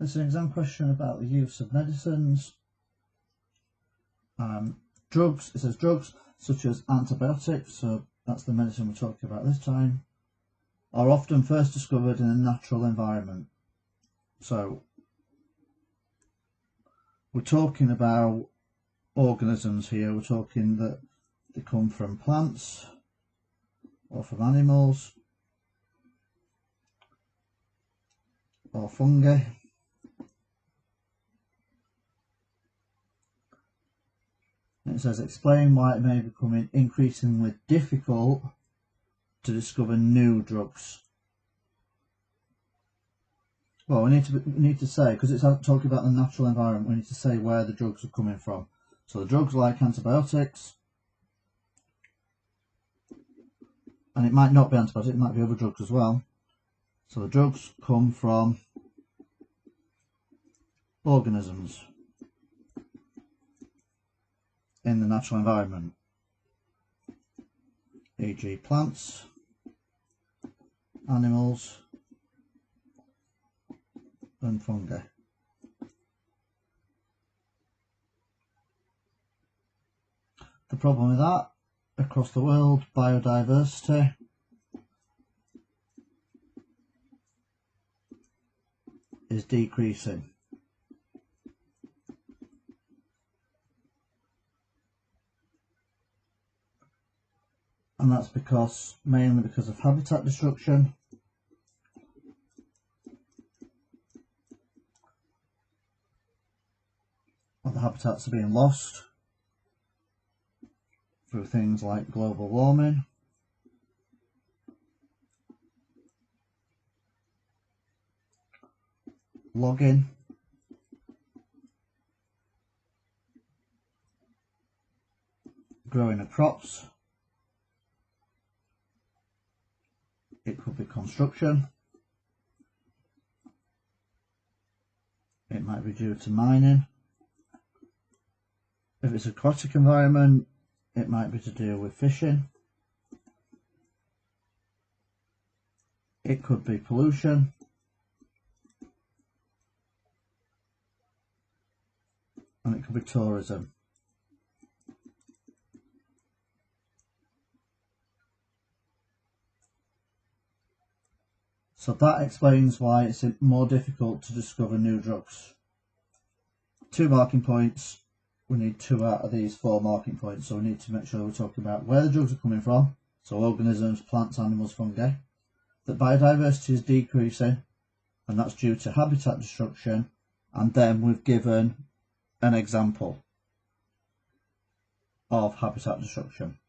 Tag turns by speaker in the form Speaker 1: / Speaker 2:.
Speaker 1: There's an exam question about the use of medicines. Drugs, it says drugs such as antibiotics, so that's the medicine we're talking about this time, are often first discovered in a natural environment. So we're talking about organisms here. We're talking that they come from plants or from animals or fungi. It says explain why it may become increasingly difficult to discover new drugs. Well, we need to say, because it's talking about the natural environment, we need to say where the drugs are coming from. So the drugs like antibiotics, and it might not be antibiotics, it might be other drugs as well. So the drugs come from organisms in the natural environment, e.g. plants, animals and fungi. The problem with that, across the world, biodiversity is decreasing. And that's mainly because of habitat destruction. Or the habitats are being lost through things like global warming, logging, growing of crops. It could be construction. It might be due to mining. If it's an aquatic environment, it might be to do with fishing. It could be pollution. And it could be tourism. So that explains why it's more difficult to discover new drugs. 2 marking points. We need 2 out of these 4 marking points, so we need to make sure we're talking about where the drugs are coming from, so organisms, plants, animals, fungi, that biodiversity is decreasing, and that's due to habitat destruction, and then we've given an example of habitat destruction.